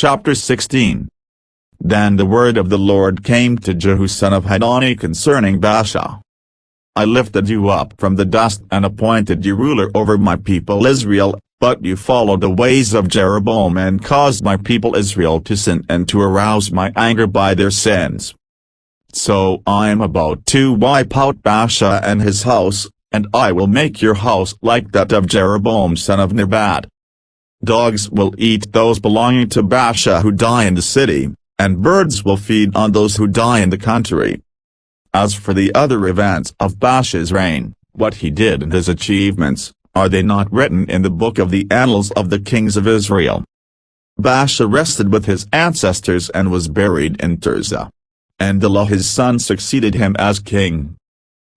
Chapter 16. Then the word of the Lord came to Jehu son of Hanani concerning Baasha. I lifted you up from the dust and appointed you ruler over my people Israel, but you followed the ways of Jeroboam and caused my people Israel to sin and to arouse my anger by their sins. So I am about to wipe out Baasha and his house, and I will make your house like that of Jeroboam son of Nebat. Dogs will eat those belonging to Baasha who die in the city, and birds will feed on those who die in the country. As for the other events of Baasha's reign, what he did and his achievements, are they not written in the book of the annals of the kings of Israel? Baasha rested with his ancestors and was buried in Tirzah. And Elah his son succeeded him as king.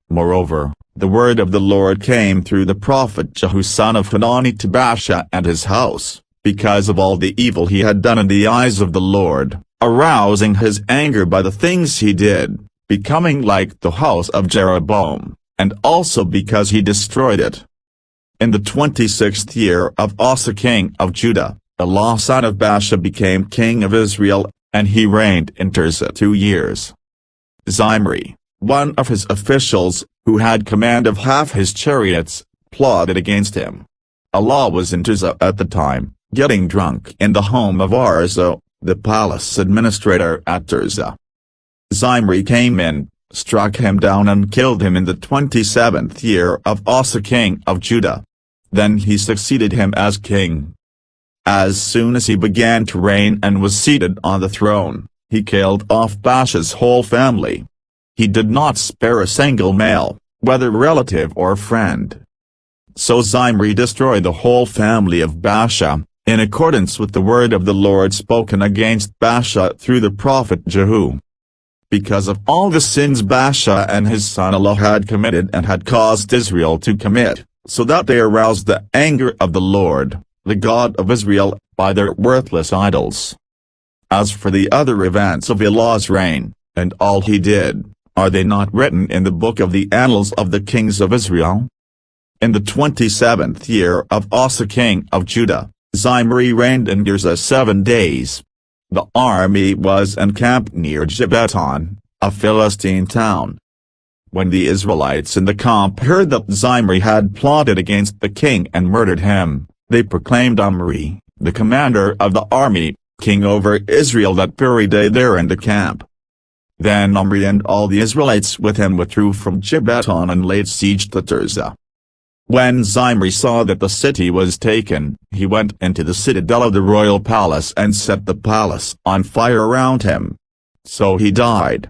Moreover, the word of the Lord came through the prophet Jehu son of Hanani to Baasha and his house, because of all the evil he had done in the eyes of the Lord, arousing his anger by the things he did, becoming like the house of Jeroboam, and also because he destroyed it. In the 26th year of Asa king of Judah, Elah son of Baasha became king of Israel, and he reigned in Tirzah 2 years. Zimri, one of his officials, who had command of half his chariots, plotted against him. Elah was in Tirzah at the time, getting drunk in the home of Arza, the palace administrator at Tirzah. Zimri came in, struck him down and killed him in the 27th year of Asa king of Judah. Then he succeeded him as king. As soon as he began to reign and was seated on the throne, he killed off Baasha's whole family. He did not spare a single male, whether relative or friend. So Zimri destroyed the whole family of Baasha, in accordance with the word of the Lord spoken against Baasha through the prophet Jehu. Because of all the sins Baasha and his son Elah had committed and had caused Israel to commit, so that they aroused the anger of the Lord, the God of Israel, by their worthless idols. As for the other events of Elah's reign, and all he did, are they not written in the book of the annals of the kings of Israel? In the 27th year of Asa king of Judah, Zimri reigned in Tirzah 7 days. The army was encamped near Gibbeton, a Philistine town. When the Israelites in the camp heard that Zimri had plotted against the king and murdered him, they proclaimed Omri, the commander of the army, king over Israel that very day there in the camp. Then Omri and all the Israelites with him withdrew from Gibbeton and laid siege to Tirzah. When Zimri saw that the city was taken, he went into the citadel of the royal palace and set the palace on fire around him. So he died.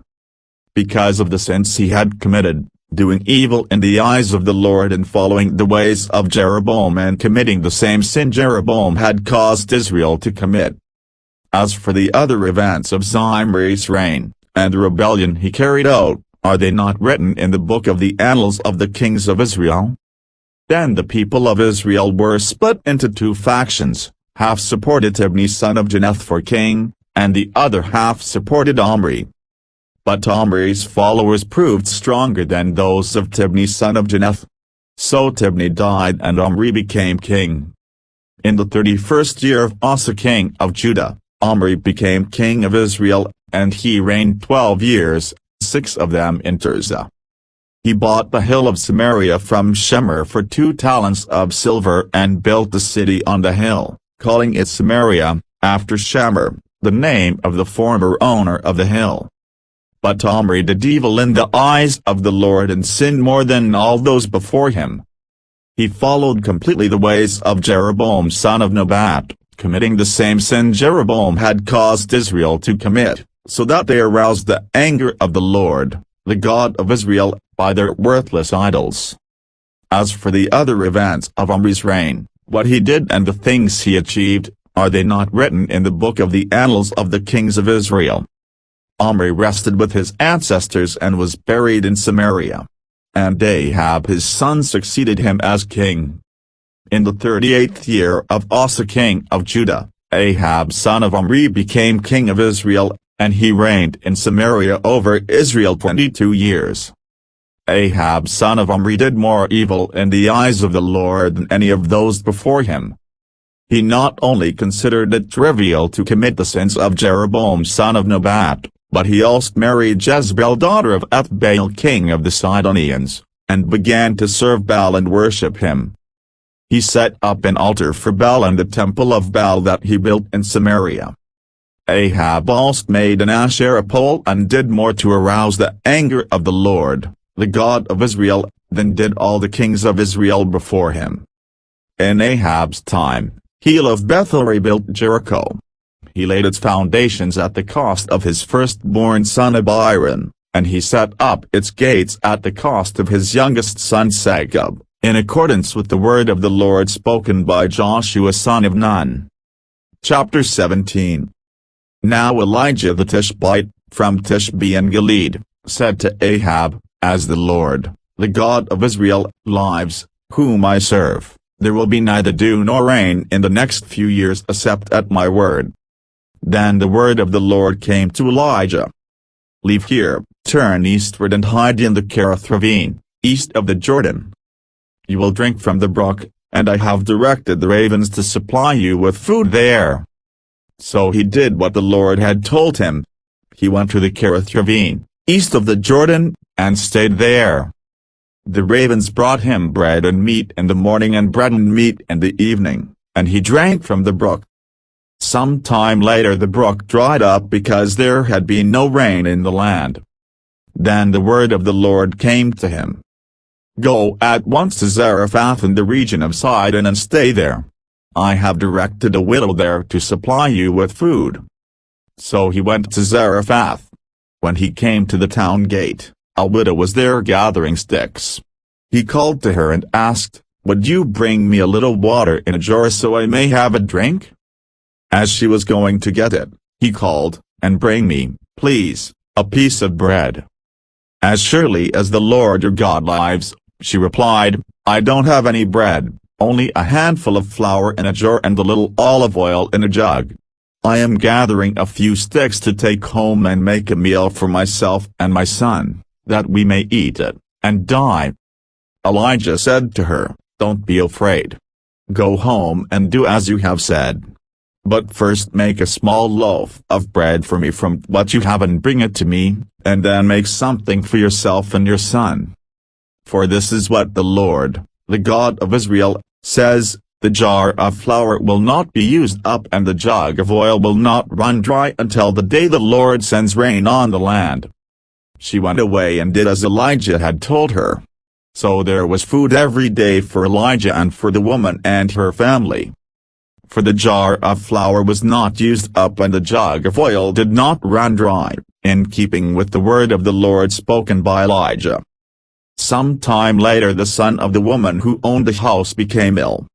Because of the sins he had committed, doing evil in the eyes of the Lord and following the ways of Jeroboam and committing the same sin Jeroboam had caused Israel to commit. As for the other events of Zimri's reign, and the rebellion he carried out, are they not written in the book of the annals of the kings of Israel? Then the people of Israel were split into 2 factions, half supported Tibni son of Ginath for king, and the other half supported Omri. But Omri's followers proved stronger than those of Tibni son of Ginath. So Tibni died and Omri became king. In the 31st year of Asa king of Judah, Omri became king of Israel, and he reigned 12 years, 6 of them in Tirzah. He bought the hill of Samaria from Shemer for 2 talents of silver and built the city on the hill, calling it Samaria, after Shemer, the name of the former owner of the hill. But Omri did evil in the eyes of the Lord and sinned more than all those before him. He followed completely the ways of Jeroboam son of Nebat, committing the same sin Jeroboam had caused Israel to commit, so that they aroused the anger of the Lord, the God of Israel, by their worthless idols. As for the other events of Omri's reign, what he did and the things he achieved, are they not written in the book of the annals of the kings of Israel? Omri rested with his ancestors and was buried in Samaria. And Ahab his son succeeded him as king. In the 38th year of Asa king of Judah, Ahab son of Omri became king of Israel, and he reigned in Samaria over Israel 22 years. Ahab son of Omri did more evil in the eyes of the Lord than any of those before him. He not only considered it trivial to commit the sins of Jeroboam son of Nebat, but he also married Jezebel daughter of Ethbaal king of the Sidonians, and began to serve Baal and worship him. He set up an altar for Baal in the temple of Baal that he built in Samaria. Ahab also made an Asherah pole and did more to arouse the anger of the Lord, the God of Israel, than did all the kings of Israel before him. In Ahab's time, Hiel of Bethel rebuilt Jericho. He laid its foundations at the cost of his firstborn son Abiram, and he set up its gates at the cost of his youngest son Segub, in accordance with the word of the Lord spoken by Joshua son of Nun. Chapter 17. Now Elijah the Tishbite, from Tishbe in Gilead, said to Ahab, As the Lord, the God of Israel, lives, whom I serve, there will be neither dew nor rain in the next few years except at my word. Then the word of the Lord came to Elijah. Leave here, turn eastward and hide in the Kerith ravine, east of the Jordan. You will drink from the brook, and I have directed the ravens to supply you with food there. So he did what the Lord had told him. He went to the Kerith ravine, east of the Jordan, and stayed there. The ravens brought him bread and meat in the morning and bread and meat in the evening, and he drank from the brook. Some time later the brook dried up because there had been no rain in the land. Then the word of the Lord came to him. Go at once to Zarephath in the region of Sidon and stay there. I have directed a widow there to supply you with food. So he went to Zarephath. When he came to the town gate, a widow was there gathering sticks. He called to her and asked, Would you bring me a little water in a jar so I may have a drink? As she was going to get it, he called, And bring me, please, a piece of bread. As surely as the Lord your God lives, she replied, I don't have any bread, only a handful of flour in a jar and a little olive oil in a jug. I am gathering a few sticks to take home and make a meal for myself and my son, that we may eat it, and die. Elijah said to her, Don't be afraid. Go home and do as you have said. But first make a small loaf of bread for me from what you have and bring it to me, and then make something for yourself and your son. For this is what the Lord, the God of Israel, says, The jar of flour will not be used up and the jug of oil will not run dry until the day the Lord sends rain on the land. She went away and did as Elijah had told her. So there was food every day for Elijah and for the woman and her family. For the jar of flour was not used up and the jug of oil did not run dry, in keeping with the word of the Lord spoken by Elijah. Some time later the son of the woman who owned the house became ill.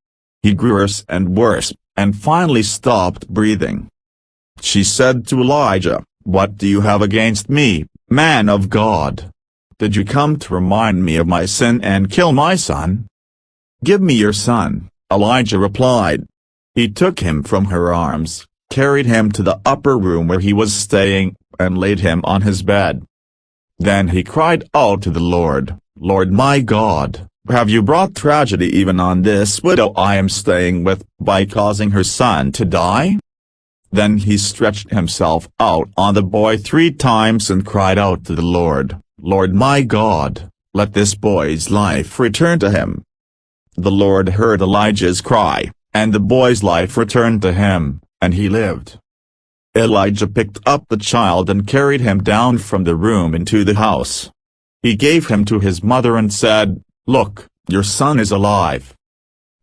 He grew worse and worse, and finally stopped breathing. She said to Elijah, What do you have against me, man of God? Did you come to remind me of my sin and kill my son? Give me your son, Elijah replied. He took him from her arms, carried him to the upper room where he was staying, and laid him on his bed. Then he cried out to the Lord, Lord my God, have you brought tragedy even on this widow I am staying with, by causing her son to die? Then he stretched himself out on the boy 3 times and cried out to the Lord, Lord my God, let this boy's life return to him. The Lord heard Elijah's cry, and the boy's life returned to him, and he lived. Elijah picked up the child and carried him down from the room into the house. He gave him to his mother and said, Look, your son is alive.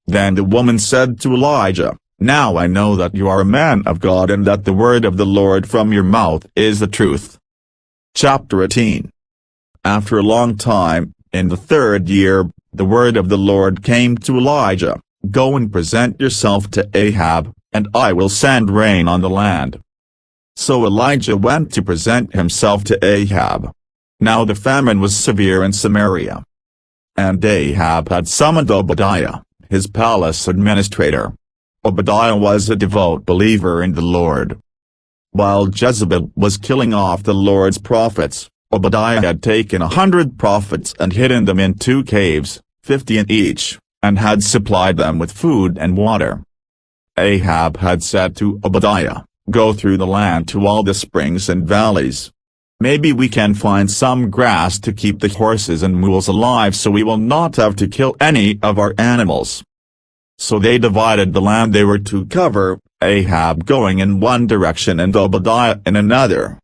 Then the woman said to Elijah, Now I know that you are a man of God and that the word of the Lord from your mouth is the truth. Chapter 18. After a long time, in the 3rd year, the word of the Lord came to Elijah, Go and present yourself to Ahab, and I will send rain on the land. So Elijah went to present himself to Ahab. Now the famine was severe in Samaria. And Ahab had summoned Obadiah, his palace administrator. Obadiah was a devout believer in the Lord. While Jezebel was killing off the Lord's prophets, Obadiah had taken 100 prophets and hidden them in 2 caves, 50 in each, and had supplied them with food and water. Ahab had said to Obadiah, "Go through the land to all the springs and valleys. Maybe we can find some grass to keep the horses and mules alive so we will not have to kill any of our animals." So they divided the land they were to cover, Ahab going in one direction and Obadiah in another.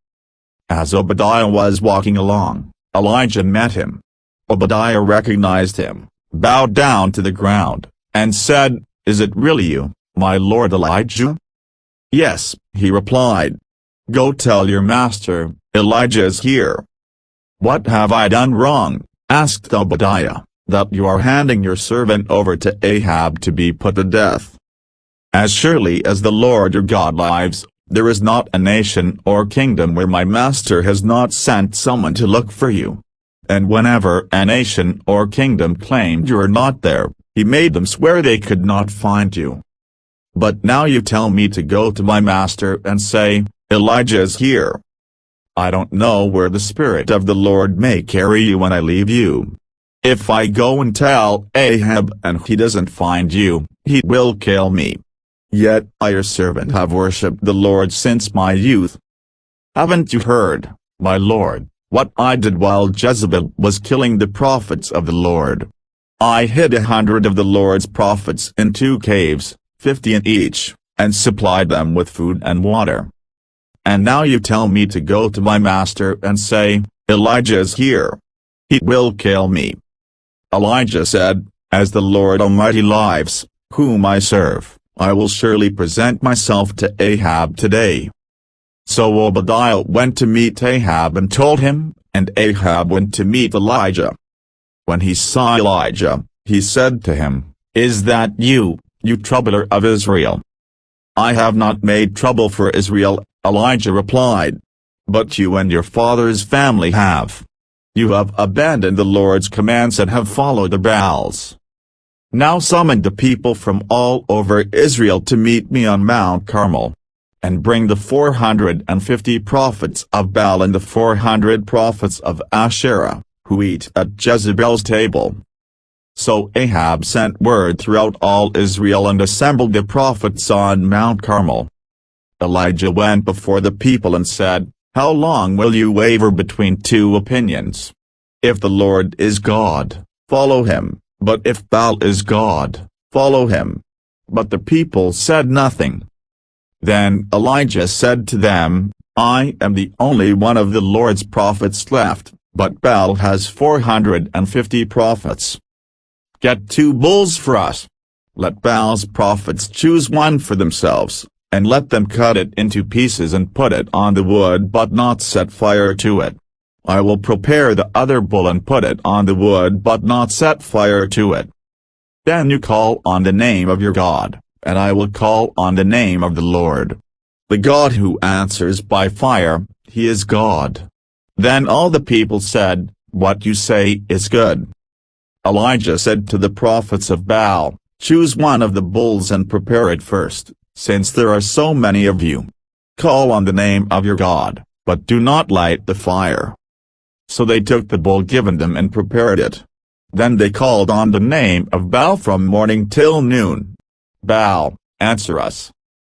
As Obadiah was walking along, Elijah met him. Obadiah recognized him, bowed down to the ground, and said, "Is it really you, my lord Elijah?" "Yes," he replied. "Go tell your master, Elijah is here." "What have I done wrong," asked Obadiah, "that you are handing your servant over to Ahab to be put to death? As surely as the Lord your God lives, there is not a nation or kingdom where my master has not sent someone to look for you. And whenever a nation or kingdom claimed you are not there, he made them swear they could not find you. But now you tell me to go to my master and say, 'Elijah is here.' I don't know where the Spirit of the Lord may carry you when I leave you. If I go and tell Ahab and he doesn't find you, he will kill me. Yet I your servant have worshipped the Lord since my youth. Haven't you heard, my lord, what I did while Jezebel was killing the prophets of the Lord? I hid 100 of the Lord's prophets in 2 caves, 50 in each, and supplied them with food and water. And now you tell me to go to my master and say, 'Elijah is here.' He will kill me." Elijah said, "As the Lord Almighty lives, whom I serve, I will surely present myself to Ahab today." So Obadiah went to meet Ahab and told him, and Ahab went to meet Elijah. When he saw Elijah, he said to him, "Is that you, you troubler of Israel?" "I have not made trouble for Israel," Elijah replied. "But you and your father's family have. You have abandoned the Lord's commands and have followed the Baals. Now summon the people from all over Israel to meet me on Mount Carmel. And bring the 450 prophets of Baal and the 400 prophets of Asherah, who eat at Jezebel's table." So Ahab sent word throughout all Israel and assembled the prophets on Mount Carmel. Elijah went before the people and said, "How long will you waver between 2 opinions? If the Lord is God, follow him, but if Baal is God, follow him." But the people said nothing. Then Elijah said to them, "I am the only one of the Lord's prophets left, but Baal has 450 prophets. Get 2 bulls for us. Let Baal's prophets choose one for themselves, and let them cut it into pieces and put it on the wood but not set fire to it. I will prepare the other bull and put it on the wood but not set fire to it. Then you call on the name of your God, and I will call on the name of the Lord. The God who answers by fire, he is God." Then all the people said, "What you say is good." Elijah said to the prophets of Baal, "Choose one of the bulls and prepare it first, since there are so many of you. Call on the name of your God, but do not light the fire." So they took the bull given them and prepared it. Then they called on the name of Baal from morning till noon. "Baal, answer us."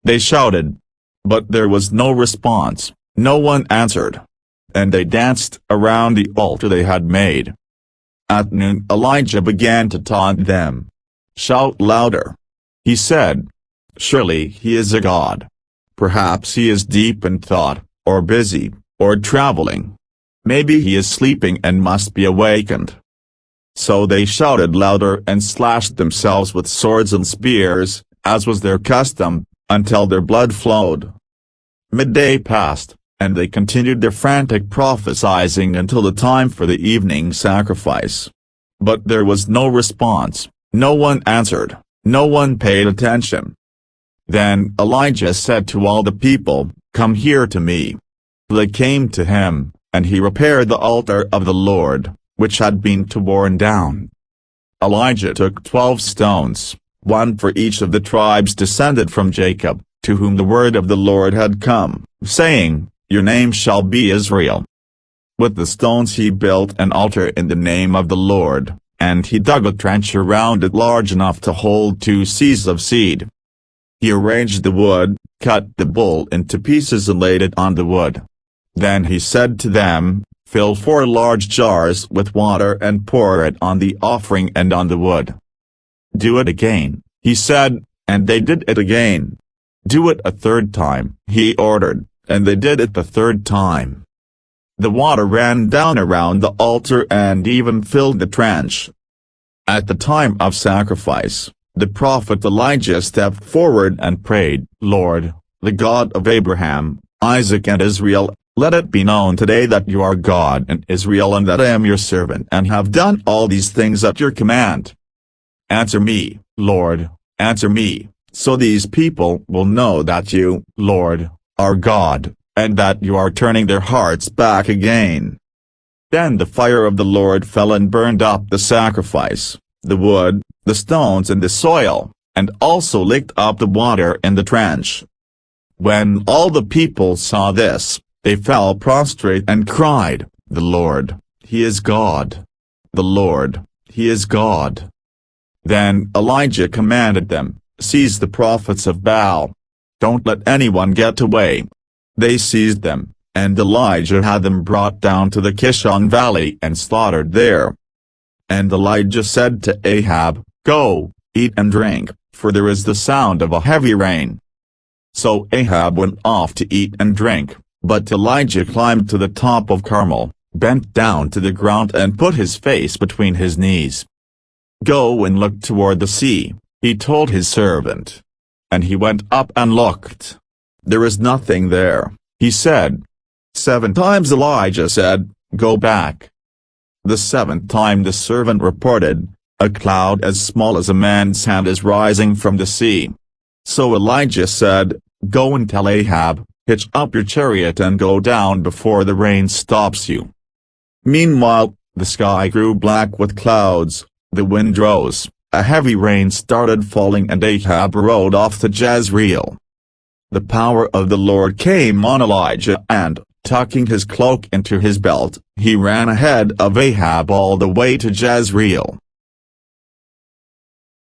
They shouted. But there was no response, no one answered. And they danced around the altar they had made. At noon Elijah began to taunt them. "Shout louder," he said. "Surely he is a god. Perhaps he is deep in thought, or busy, or traveling. Maybe he is sleeping and must be awakened." So they shouted louder and slashed themselves with swords and spears, as was their custom, until their blood flowed. Midday passed, and they continued their frantic prophesying until the time for the evening sacrifice. But there was no response, no one answered, no one paid attention. Then Elijah said to all the people, "Come here to me." They came to him, and he repaired the altar of the Lord, which had been torn down. Elijah took 12 stones, one for each of the tribes descended from Jacob, to whom the word of the Lord had come, saying, "Your name shall be Israel." With the stones he built an altar in the name of the Lord, and he dug a trench around it large enough to hold 2 seahs of seed. He arranged the wood, cut the bull into pieces and laid it on the wood. Then he said to them, "Fill 4 large jars with water and pour it on the offering and on the wood." "Do it again," he said, and they did it again. "Do it a 3rd time," he ordered, and they did it the 3rd time. The water ran down around the altar and even filled the trench. At the time of sacrifice, the prophet Elijah stepped forward and prayed, "Lord, the God of Abraham, Isaac and Israel, let it be known today that you are God in Israel and that I am your servant and have done all these things at your command. Answer me, Lord, answer me, so these people will know that you, Lord, are God, and that you are turning their hearts back again." Then the fire of the Lord fell and burned up the sacrifice, the wood, the stones and the soil, and also licked up the water in the trench. When all the people saw this, they fell prostrate and cried, "The Lord, He is God! The Lord, He is God!" Then Elijah commanded them, "Seize the prophets of Baal. Don't let anyone get away." They seized them, and Elijah had them brought down to the Kishon Valley and slaughtered there. And Elijah said to Ahab, "Go, eat and drink, for there is the sound of a heavy rain." So Ahab went off to eat and drink, but Elijah climbed to the top of Carmel, bent down to the ground and put his face between his knees. "Go and look toward the sea," he told his servant. And he went up and looked. "There is nothing there," he said. 7 times Elijah said, "Go back." The 7th time the servant reported, "A cloud as small as a man's hand is rising from the sea." So Elijah said, "Go and tell Ahab, hitch up your chariot and go down before the rain stops you." Meanwhile, the sky grew black with clouds, the wind rose, a heavy rain started falling and Ahab rode off to Jezreel. The power of the Lord came on Elijah and, tucking his cloak into his belt, he ran ahead of Ahab all the way to Jezreel.